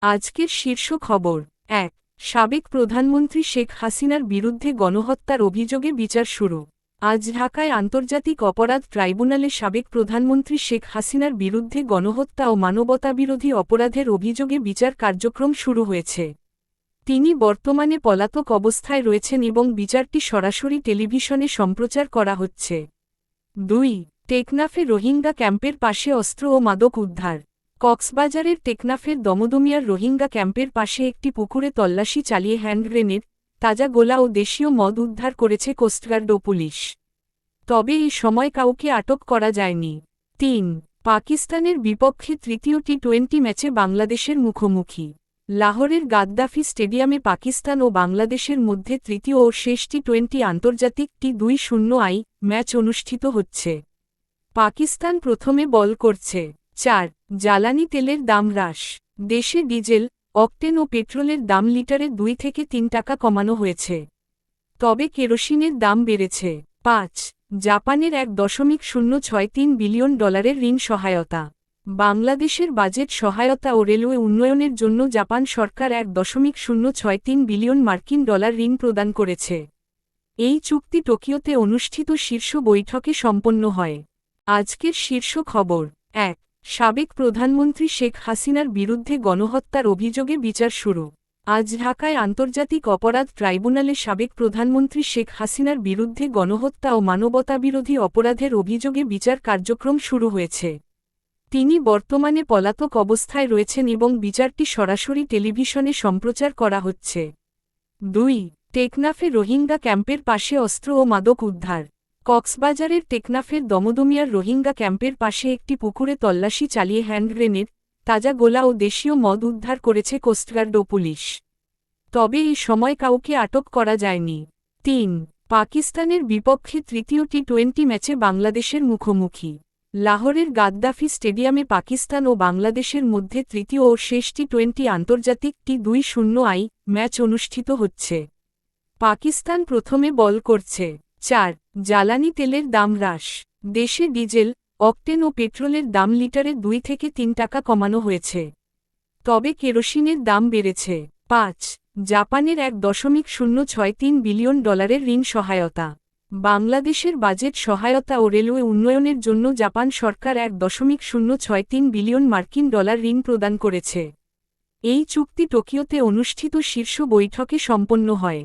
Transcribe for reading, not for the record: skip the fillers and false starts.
আজকের শীর্ষ খবর ১। সাবেক প্রধানমন্ত্রী শেখ হাসিনার বিরুদ্ধে গণহত্যার অভিযোগে বিচার শুরু। আজ ঢাকায় আন্তর্জাতিক অপরাধ ট্রাইব্যুনালে সাবেক প্রধানমন্ত্রী শেখ হাসিনার বিরুদ্ধে গণহত্যা ও মানবতাবিরোধী অপরাধের অভিযোগে বিচার কার্যক্রম শুরু হয়েছে। তিনি বর্তমানে পলাতক অবস্থায় রয়েছেন এবং বিচারটি সরাসরি টেলিভিশনে সম্প্রচার করা হচ্ছে। ২। টেকনাফে রোহিঙ্গা ক্যাম্পের পাশে অস্ত্র ও মাদক উদ্ধার। কক্সবাজারের টেকনাফের দমদমিয়ার রোহিঙ্গা ক্যাম্পের পাশে একটি পুকুরে তল্লাশি চালিয়ে হ্যান্ড গ্রেনেড, তাজা গোলা ও দেশীয় মদ উদ্ধার করেছে কোস্টগার্ড ও পুলিশ। তবে এই সময় কাউকে আটক করা যায়নি। ৩। পাকিস্তানের বিপক্ষে তৃতীয় টি-20 ম্যাচে বাংলাদেশের মুখোমুখি। লাহোরের গাদ্দাফি স্টেডিয়ামে পাকিস্তান ও বাংলাদেশের মধ্যে তৃতীয় ও শেষ টি-20 আন্তর্জাতিক টি-20 ম্যাচ অনুষ্ঠিত হচ্ছে। পাকিস্তান প্রথমে বল করছে। ৪। জ্বালানি তেলের দাম হ্রাস। দেশে ডিজেল, অকটেন ও পেট্রোলের দাম লিটারে ২ থেকে ৩ টাকা কমানো হয়েছে। তবে কেরোসিনের দাম বেড়েছে। ৫। জাপানের $১.063 বিলিয়ন ঋণ সহায়তা। বাংলাদেশের বাজেট সহায়তা ও রেলওয়ে উন্নয়নের জন্য জাপান সরকার $1.063 বিলিয়ন ঋণ প্রদান করেছে। এই চুক্তি টোকিওতে অনুষ্ঠিত শীর্ষ বৈঠকে সম্পন্ন হয়। আজকের শীর্ষ খবর ১। সাবেক প্রধানমন্ত্রী শেখ হাসিনার বিরুদ্ধে গণহত্যার অভিযোগে বিচার শুরু। আজ ঢাকায় আন্তর্জাতিক অপরাধ ট্রাইব্যুনালে সাবেক প্রধানমন্ত্রী শেখ হাসিনার বিরুদ্ধে গণহত্যা ও মানবতাবিরোধী অপরাধের অভিযোগে বিচার কার্যক্রম শুরু হয়েছে। তিনি বর্তমানে পলাতক অবস্থায় রয়েছেন এবং বিচারটি সরাসরি টেলিভিশনে সম্প্রচার করা হচ্ছে। ২। টেকনাফে রোহিঙ্গা ক্যাম্পের পাশে অস্ত্র ও মাদক উদ্ধার। কক্সবাজারের টেকনাফের দমদমিয়ার রোহিঙ্গা ক্যাম্পের পাশে একটি পুকুরে তল্লাশি চালিয়ে হ্যান্ড গ্রেনেড, তাজা গোলা ও দেশীয় মদ উদ্ধার করেছে কোস্টগার্ড ও পুলিশ। তবে এই সময় কাউকে আটক করা যায়নি। ৩। পাকিস্তানের বিপক্ষে তৃতীয় টি-20 ম্যাচে বাংলাদেশের মুখোমুখি। লাহোরের গাদ্দাফি স্টেডিয়ামে পাকিস্তান ও বাংলাদেশের মধ্যে তৃতীয় ও শেষ টি-20 আন্তর্জাতিক টি-20 ম্যাচ অনুষ্ঠিত হচ্ছে। পাকিস্তান প্রথমে বল করছে। ৪। জ্বালানি তেলের দাম হ্রাস। দেশে ডিজেল, অকটেন ও পেট্রোলের দাম লিটারে ২ থেকে ৩ টাকা কমানো হয়েছে। তবে কেরোসিনের দাম বেড়েছে। ৫। জাপানের $1.063 বিলিয়ন ঋণ সহায়তা। বাংলাদেশের বাজেট সহায়তা ও রেলওয়ে উন্নয়নের জন্য জাপান সরকার $1.063 বিলিয়ন ঋণ প্রদান করেছে। এই চুক্তি টোকিওতে অনুষ্ঠিত শীর্ষ বৈঠকে সম্পন্ন হয়।